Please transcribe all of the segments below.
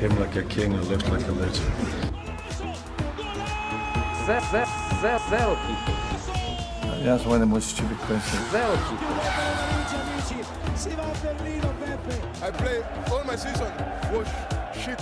came like a king and left like a legend. Zero people. That's one of the most stupid questions. Zero people. I play all my season. Was shit.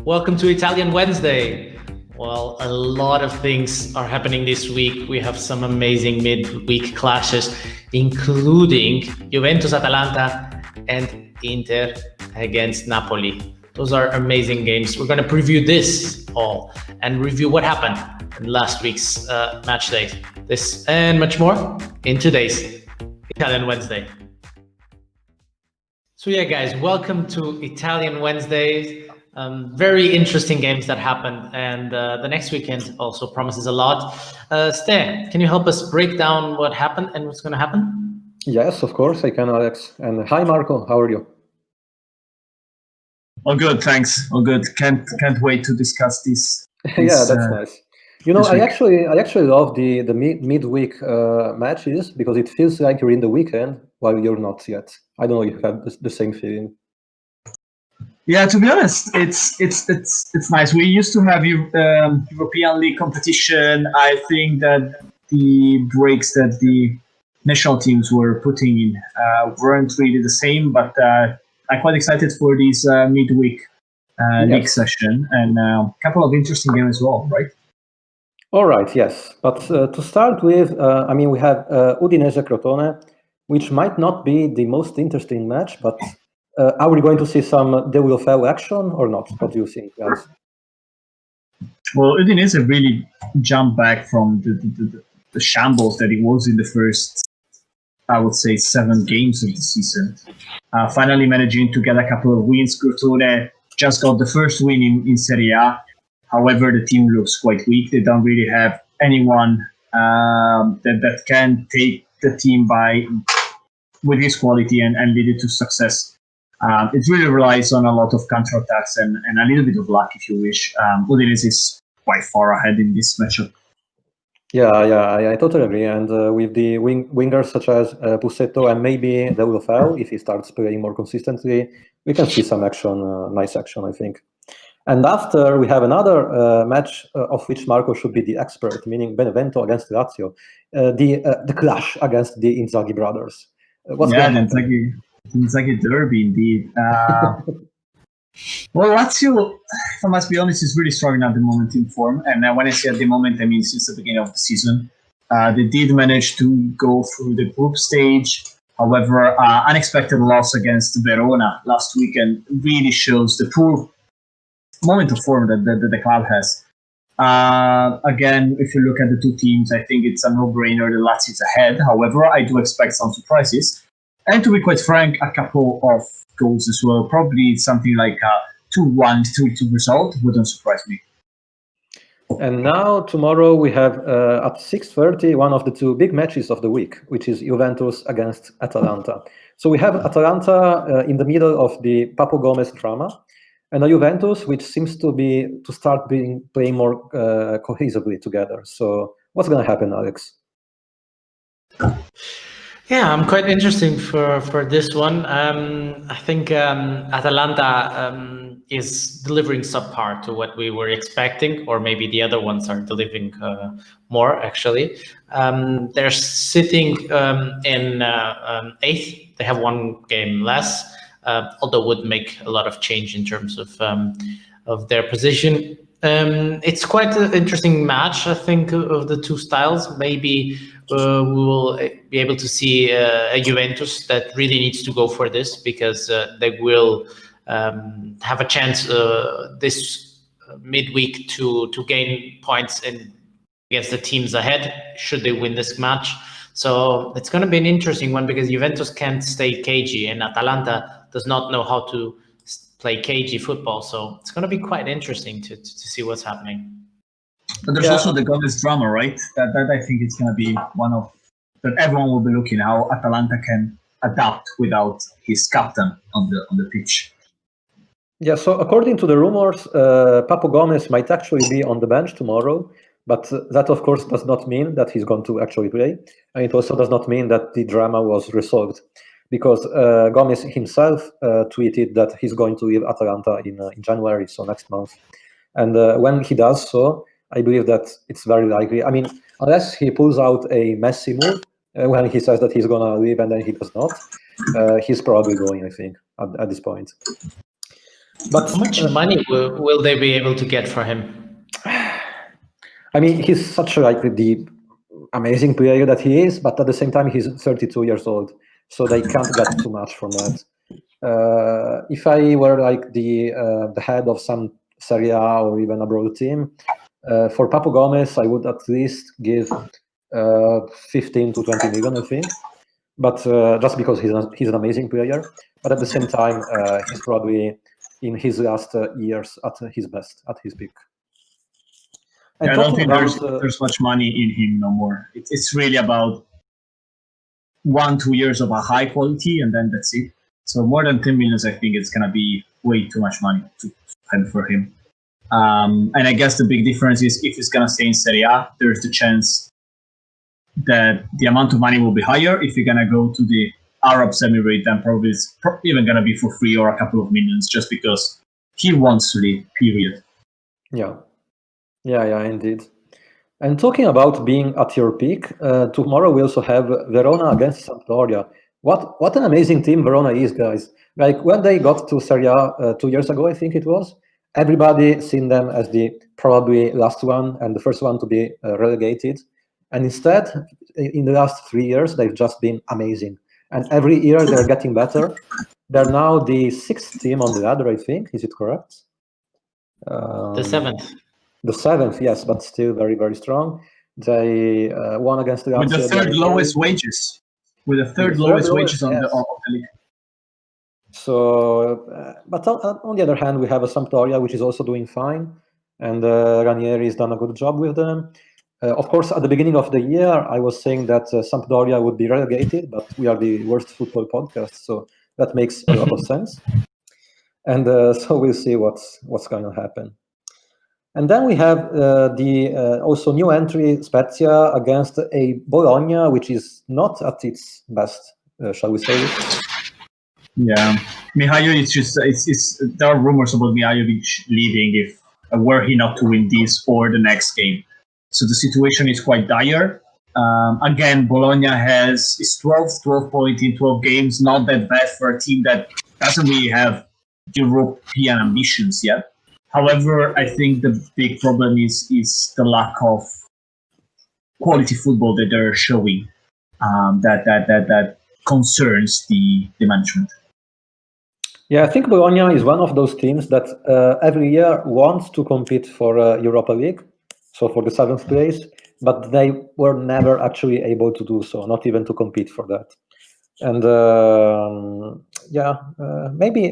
Welcome to Italian Wednesday. Well, a lot of things are happening this week. We have some amazing midweek clashes, including Juventus-Atalanta and Inter against Napoli. Those are amazing games. We're going to preview this all and review what happened in last week's match day. This and much more in today's Italian Wednesday. So yeah, guys, welcome to Italian Wednesday. Very interesting games that happened, and the next weekend also promises a lot. Ste, can you help us break down what happened and what's going to happen? Yes, of course I can, Alex. And hi, Marco. How are you? All good, thanks. All good. Can't wait to discuss this. Yeah, that's nice. You know, I actually love the midweek matches because it feels like you're in the weekend while you're not yet. I don't know if you have the same feeling. Yeah, to be honest, it's nice. We used to have European League competition. I think that the breaks that the national teams were putting in weren't really the same, but I'm quite excited for this midweek league session and a couple of interesting games as well, right? All right, yes. But to start with, I mean, we have Udinese-Crotone, which might not be the most interesting match, but are we going to see some they will fail action or not? What do you think, guys? Well, Udinese really jumped back from the shambles that it was in the first, I would say, 7 games of the season. Finally managing to get a couple of wins. Crotone just got the first win in Serie A. However, the team looks quite weak. They don't really have anyone that can take the team with his quality and lead it to success. It really relies on a lot of counterattacks and a little bit of luck, if you wish. Udinese is quite far ahead in this matchup. Yeah, I totally agree. And with the wingers such as Pussetto and maybe they will fail if he starts playing more consistently, we can see some action, nice action, I think. And after we have another match of which Marco should be the expert, meaning Benevento against Lazio, the clash against the Inzaghi brothers. What's going on? Inzaghi derby, indeed. Well, Lazio, if I must be honest, is really struggling at the moment in form. And when I say at the moment, I mean since the beginning of the season. They did manage to go through the group stage. However, unexpected loss against Verona last weekend really shows the poor moment of form that the club has. Again, if you look at the two teams, I think it's a no-brainer. The Lazio is ahead. However, I do expect some surprises. And to be quite frank, a couple of goals as well. Probably something like a 2-1, 3-2 result wouldn't surprise me. And now, tomorrow, we have at 6:30 one of the two big matches of the week, which is Juventus against Atalanta. So we have Atalanta in the middle of the Papu Gomez drama, and a Juventus which seems to start playing more cohesively together. So what's going to happen, Alex? Yeah, I'm quite interested for this one. I think Atalanta is delivering subpar to what we were expecting, or maybe the other ones are delivering more, actually. They're sitting in 8th. They have one game less, although would make a lot of change in terms of their position. It's quite an interesting match, I think, of the two styles. Maybe we will be able to see a Juventus that really needs to go for this because they will have a chance this midweek to gain points against the teams ahead should they win this match. So it's going to be an interesting one because Juventus can't stay cagey and Atalanta does not know how to play cagey football. So it's going to be quite interesting to see what's happening. But there's also the Gomez drama, right? That I think is going to be one of that everyone will be looking how Atalanta can adapt without his captain on the pitch. Yeah, so according to the rumors, Papu Gomez might actually be on the bench tomorrow, but that of course does not mean that he's going to actually play, and it also does not mean that the drama was resolved. because Gomez himself tweeted that he's going to leave Atalanta in January, so next month. And when he does so, I believe that it's very likely. I mean, unless he pulls out a messy move when he says that he's going to leave and then he does not, he's probably going, I think, at this point. But how much money will they be able to get for him? I mean, he's such like the amazing player that he is, but at the same time, he's 32 years old, so they can't get too much from that. If I were like the head of some Serie A or even abroad team, for Papu Gomez, I would at least give 15 to 20 million, I think. But just because he's an amazing player, but at the same time, he's probably in his last years at his best, at his peak. And I don't think there's much money in him no more. It's really about 1-2 years of a high quality, and then that's it. So more than 10 million, I think it's gonna be way too much money to spend for him. And I guess the big difference is if he's gonna stay in Serie A, there's the chance that the amount of money will be higher. If you're gonna go to the Arab Emirate, then probably it's even gonna be for free or a couple of millions, just because he wants to leave. Period. Yeah, indeed. And talking about being at your peak, tomorrow we also have Verona against Sampdoria. What an amazing team Verona is, guys. Like when they got to Serie A 2 years ago, I think it was, everybody seen them as the probably last one and the first one to be relegated. And instead, in the last 3 years, they've just been amazing. And every year they're getting better. They're now the 6th team on the ladder, I think. Is it correct? The 7th. The 7th, yes, but still very, very strong. They won against the with the third lowest wages. With the third lowest wages on the league. So, but on the other hand, we have a Sampdoria which is also doing fine, and Ranieri has done a good job with them. Of course, at the beginning of the year, I was saying that Sampdoria would be relegated, but we are the worst football podcast, so that makes a lot of sense. And so we'll see what's going to happen. And then we have the also new entry Spezia against a Bologna, which is not at its best, shall we say? Yeah, Mihajlovic there are rumors about Mihajlovic leaving were he not to win this or the next game. So the situation is quite dire. Again, Bologna is 12 points in 12 games, not that bad for a team that doesn't really have European ambitions yet. However, I think the big problem is the lack of quality football that they're showing. That concerns the management. Yeah, I think Bologna is one of those teams that every year wants to compete for Europa League, so for the 7th place, but they were never actually able to do so, not even to compete for that. And maybe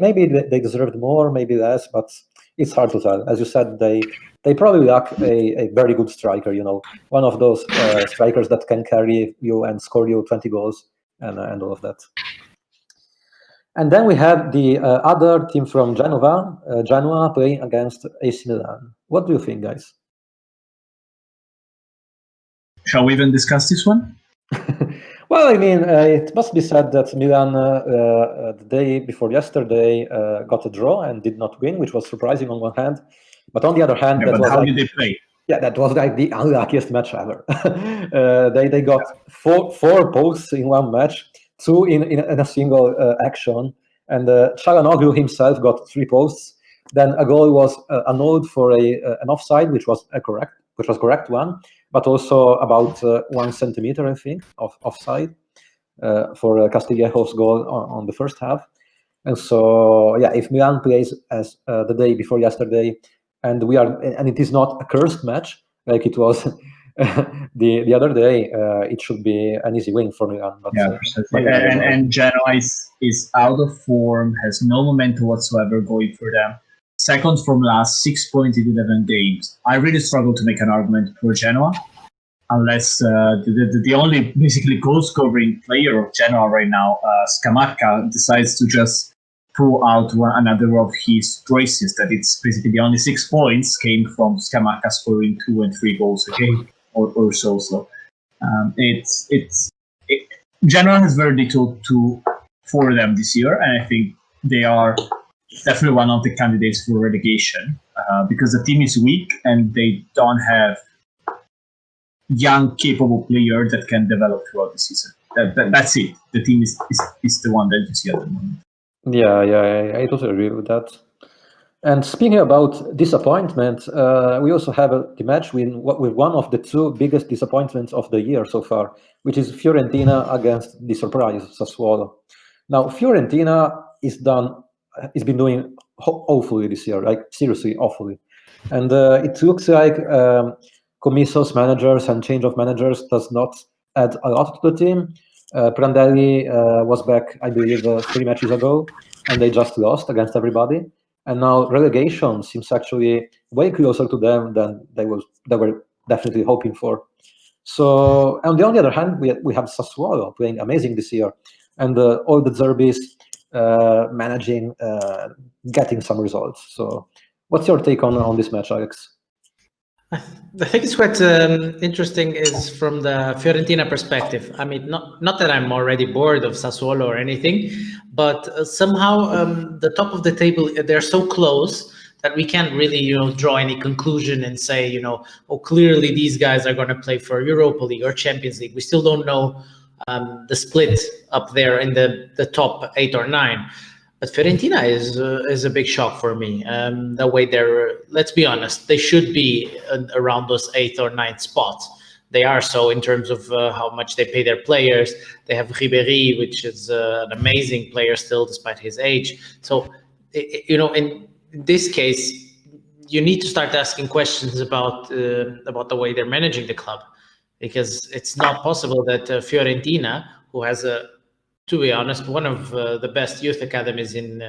they deserved more, maybe less, but it's hard to tell. As you said, they probably lack a very good striker, one of those strikers that can carry you and score you 20 goals and all of that. And then we have the other team from Genoa playing against AC Milan. What do you think, guys? Shall we even discuss this one? Well, I mean, it must be said that Milan, the day before yesterday, got a draw and did not win, which was surprising on one hand. But on the other hand, how did they play? Yeah, that was like the unluckiest match ever. They got four posts in one match, 2 in a single action. And Çalhanoğlu himself got 3 posts. Then a goal was annulled for an offside, which was correct one, but also about 1 centimeter, I think, of offside for Castillejo's goal on the first half. And so, yeah, if Milan plays as the day before yesterday, and it is not a cursed match like it was the other day, it should be an easy win for Milan. But, and Genoa is out of form, has no momentum whatsoever going for them. Second from last, 6 points in 11 games. I really struggle to make an argument for Genoa, unless the only basically goal-scoring player of Genoa right now, Scamacca, decides to just pull out another of his braces. That it's basically the only 6 points came from Scamacca scoring 2 and 3 goals a game or so. So Genoa has very little to for them this year, and I think they are definitely one of the candidates for relegation because the team is weak and they don't have young, capable players that can develop throughout the season. That's it. The team is the one that you see at the moment. Yeah, I totally agree with that. And speaking about disappointment, we also have the match with one of the two biggest disappointments of the year so far, which is Fiorentina against the surprise Sassuolo. Now, Fiorentina has been doing awfully this year, like seriously awfully. And it looks like Commisso's managers and change of managers does not add a lot to the team. Prandelli was back, I believe, 3 matches ago, and they just lost against everybody. And now relegation seems actually way closer to them than they were definitely hoping for. So on the other hand, we have Sassuolo playing amazing this year, and all the Zerbis managing, getting some results. So what's your take on this match, Alex? I think it's quite interesting is from the Fiorentina perspective. I mean, not that I'm already bored of Sassuolo or anything, but somehow the top of the table, they're so close that we can't really, draw any conclusion and say, oh, clearly these guys are going to play for Europa League or Champions League. We still don't know the split up there in the top 8 or 9. But Fiorentina is a big shock for me. The way let's be honest, they should be around those 8th or 9th spots. They are so in terms of how much they pay their players. They have Ribéry, which is an amazing player still, despite his age. So, in this case, you need to start asking questions about the way they're managing the club, because it's not possible that Fiorentina, who has to be honest, one of the best youth academies in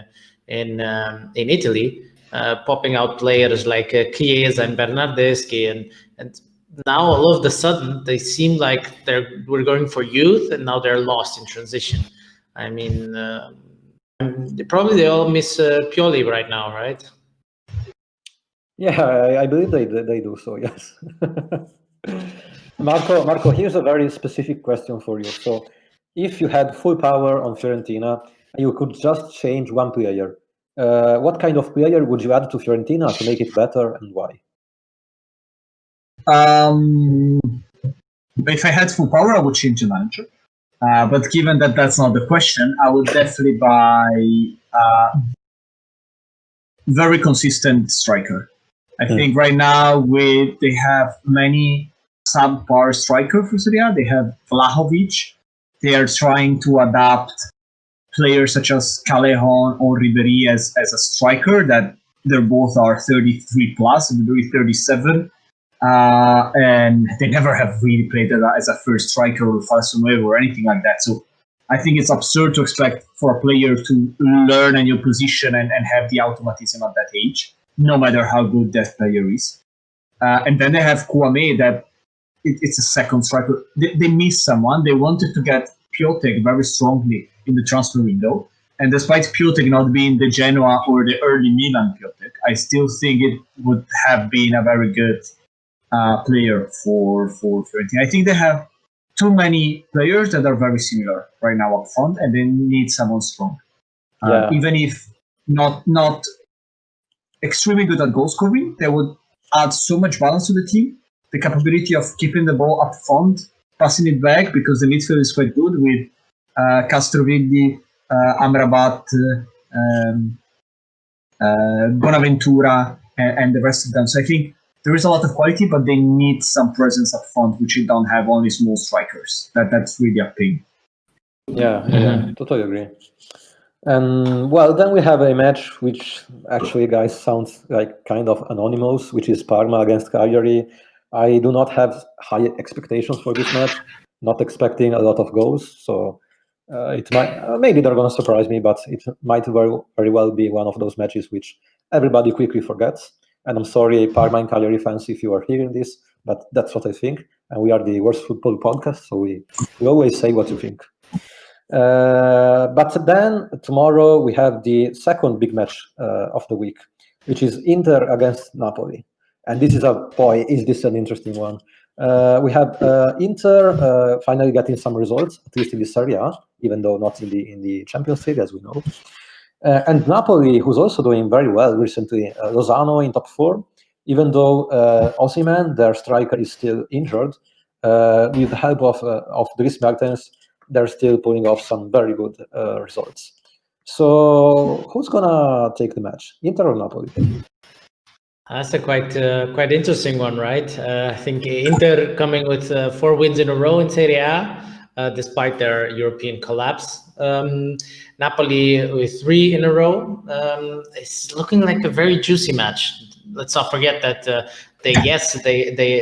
Italy, popping out players like Chiesa and Bernardeschi, and now all of a sudden they seem like we're going for youth, and now they're lost in transition. I mean, they all miss Pioli right now, right? Yeah, I believe they do so. Yes. Marco, here's a very specific question for you. So, if you had full power on Fiorentina and you could just change one player, what kind of player would you add to Fiorentina to make it better, and why? If I had full power, I would change the manager. But given that that's not the question, I would definitely buy a very consistent striker. I think right now they have many subpar striker for Serie A. They have Vlahovic. They are trying to adapt players such as Callejon or Ribéry as a striker, that they both are 33 plus, and Ribéry 37. And they never have really played as a first striker or falso nueve or anything like that. So I think it's absurd to expect for a player to learn a new position and have the automatism at that age, no matter how good that player is. And then they have Kouame, that it's a second striker. They missed someone. They wanted to get Piatek very strongly in the transfer window. And despite Piatek not being the Genoa or the early Milan Piatek, I still think it would have been a very good player for Fiorentina. I think they have too many players that are very similar right now up front, and they need someone strong. Even if not extremely good at goal scoring, they would add so much balance to the team. The capability of keeping the ball up front, passing it back, because the midfield is quite good with Castrovilli, Amrabat, Bonaventura, and the rest of them. So I think there is a lot of quality, but they need some presence up front, which you don't have, only small strikers. That's really a pain. Yeah, totally agree. And well, then we have a match which actually, guys, sounds like kind of anonymous, which is Parma against Cagliari. I do not have high expectations for this match, not expecting a lot of goals. So it might, maybe they're going to surprise me, but it might very well be one of those matches which everybody quickly forgets. And I'm sorry, Parma and Cagliari fans, if you are hearing this, but that's what I think. And we are the Worst Football Podcast, so we always say what you think. But then tomorrow we have the second big match of the week, which is Inter against Napoli. And this is is this an interesting one? We have Inter finally getting some results, at least in the Serie A, even though not in the Champions League, as we know. And Napoli, who's also doing very well recently. Lozano in top 4, even though Osimhen, their striker, is still injured. With the help of Dries Mertens, they're still pulling off some very good results. So who's gonna take the match, Inter or Napoli? That's a quite interesting one, right? I think Inter coming with 4 wins in a row in Serie A, despite their European collapse. Napoli with 3 in a row. It's looking like a very juicy match. Let's not forget that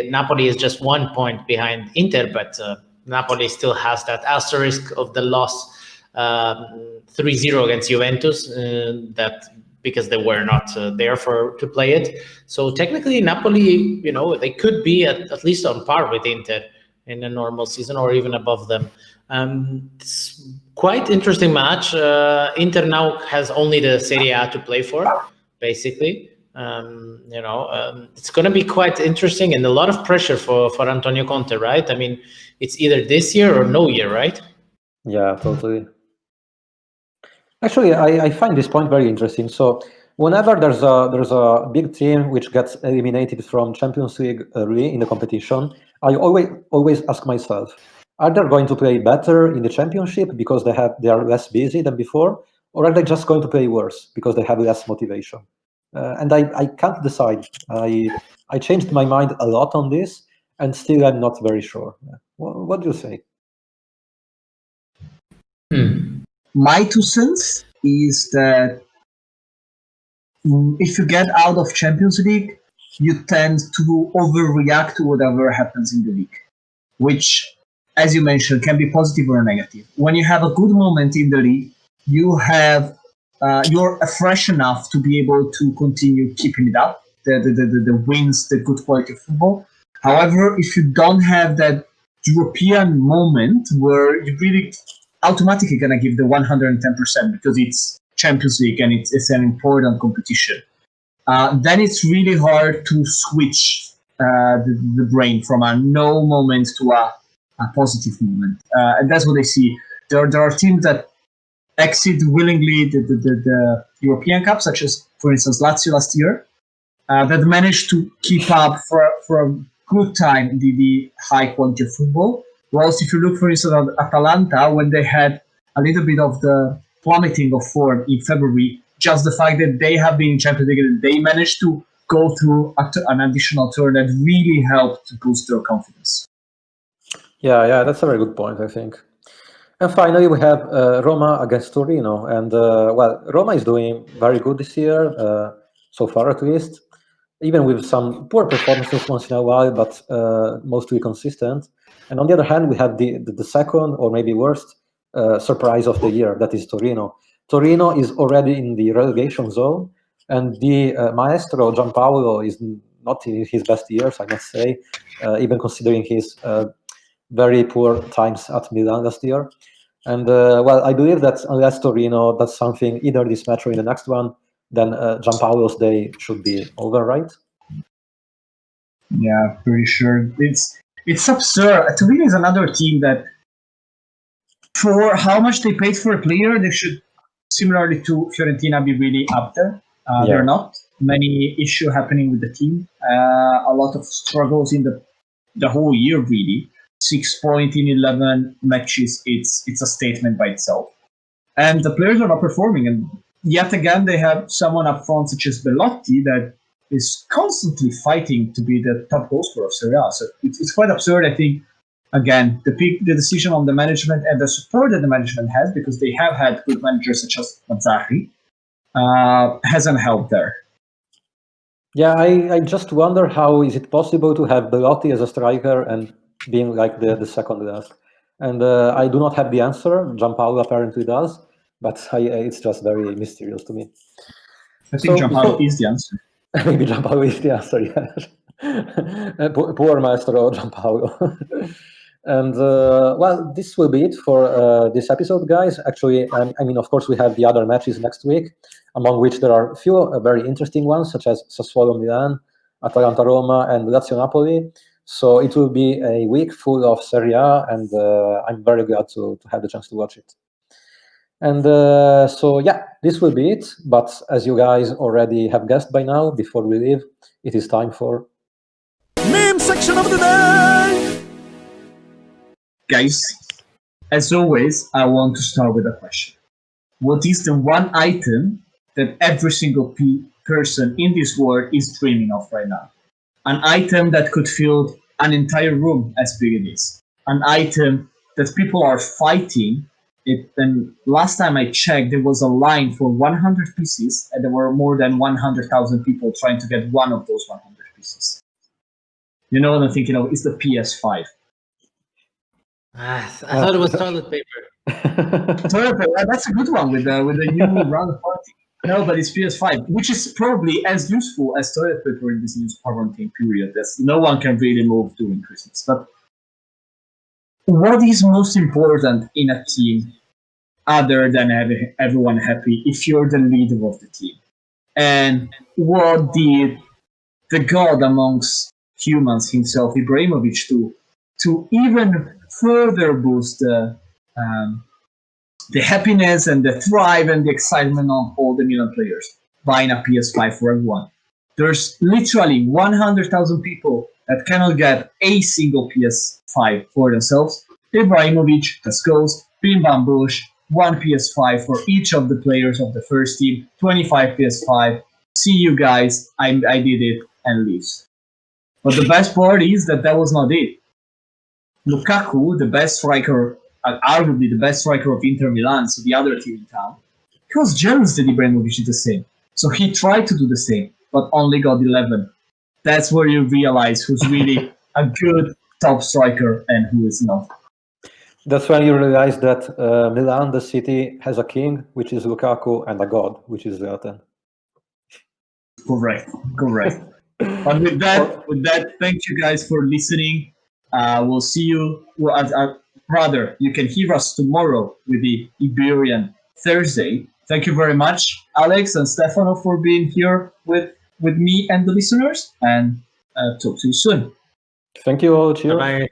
Napoli is just 1 point behind Inter, but Napoli still has that asterisk of the loss 3-0 against Juventus, because they were not there to play it. So technically, Napoli, they could be at least on par with Inter in a normal season, or even above them. It's quite interesting match. Inter now has only the Serie A to play for, basically. It's going to be quite interesting and a lot of pressure for Antonio Conte, right? I mean, it's either this year or no year, right? Yeah, totally. Actually, I find this point very interesting. So whenever there's a big team which gets eliminated from Champions League early in the competition, I always ask myself, are they going to play better in the Championship because they are less busy than before, or are they just going to play worse because they have less motivation? And I can't decide. I changed my mind a lot on this, and still I'm not very sure. What do you say? My 2 cents is that if you get out of Champions League, you tend to overreact to whatever happens in the league, which, as you mentioned, can be positive or negative. When you have a good moment in the league, you're fresh enough to be able to continue keeping it up, the wins, the good quality of football. However, if you don't have that European moment where you really automatically going to give the 110% because it's Champions League and it's an important competition, then it's really hard to switch the brain from a no moment to a positive moment. And that's what I see. There are teams that exit willingly the European Cup, such as, for instance, Lazio last year, that managed to keep up for a good time the high quality of football. Whilst if you look, for instance, at Atalanta, when they had a little bit of the plummeting of form in February, just the fact that they have been in Champions League, they managed to go through an additional turn that really helped to boost their confidence. Yeah, that's a very good point, I think. And finally, we have Roma against Torino. And, Roma is doing very good this year, so far at least, even with some poor performances once in a while, but mostly consistent. And on the other hand, we have the second, or maybe worst, surprise of the year, that is Torino. Torino is already in the relegation zone, and the maestro, Gianpaolo, is not in his best years, I must say, even considering his very poor times at Milan last year. And, I believe that unless Torino does something either this match or in the next one, then Gianpaolo's day should be over, right? Yeah, pretty sure. It's absurd. Torino is another team that, for how much they paid for a player, they should, similarly to Fiorentina, be really up there. They're not. Many issues happening with the team. A lot of struggles in the whole year, really. 6 points in 11 matches. It's a statement by itself. And the players are not performing. And yet again, they have someone up front such as Bellotti that is constantly fighting to be the top goal scorer of Serie A. So it's quite absurd, I think. Again, the decision on the management and the support that the management has, because they have had good managers such as Mazzarri, hasn't helped there. Yeah, I just wonder how is it possible to have Bellotti as a striker and being like the second last. And I do not have the answer. Gianpaolo apparently does, but it's just very mysterious to me. I think Gianpaolo is the answer. Maybe Gianpaolo is the answer, yes. Poor maestro Gianpaolo. And, this will be it for this episode, guys. Actually, I mean, of course, we have the other matches next week, among which there are a few very interesting ones, such as Sassuolo Milan, Atalanta Roma, and Lazio Napoli. So it will be a week full of Serie A, and I'm very glad to have the chance to watch it. And so, yeah, this will be it. But as you guys already have guessed by now, before we leave, it is time for Meme section of the day! Guys, as always, I want to start with a question. What is the one item that every single person in this world is dreaming of right now? An item that could fill an entire room as big as it is. An item that people are fighting. And last time I checked, there was a line for 100 pieces, and there were more than 100,000 people trying to get one of those 100 pieces. You know what I'm thinking of? It's the PS5. I thought it was toilet paper. Toilet paper, that's a good one with the new round party. No, but it's PS5, which is probably as useful as toilet paper in this new quarantine period, as no one can really move during Christmas. But what is most important in a team other than having everyone happy if you're the leader of the team? And what did the god amongst humans himself, Ibrahimovic, do to even further boost the happiness and the thrive and the excitement of all the Milan players? Buying a PS5 for everyone. There's literally 100,000 people that cannot get a single PS5 for themselves. Ibrahimovic, Tascos, Bim Bam Bush, one PS5 for each of the players of the first team, 25 PS5. See you guys, I did it, and leaves. But the best part is that was not it. Lukaku, the best striker, arguably the best striker of Inter Milan, so the other team in town, he was jealous that Ibrahimovic did the same. So he tried to do the same, but only got 11. That's where you realize who's really a good top striker and who is not. That's when you realize that Milan, the city, has a king, which is Lukaku, and a god, which is Zlatan. Correct. But with that, thank you guys for listening. We'll see you. Rather, you can hear us tomorrow with the Iberian Thursday. Thank you very much, Alex and Stefano, for being here with me and the listeners. And talk to you soon. Thank you all. Cheers. Bye.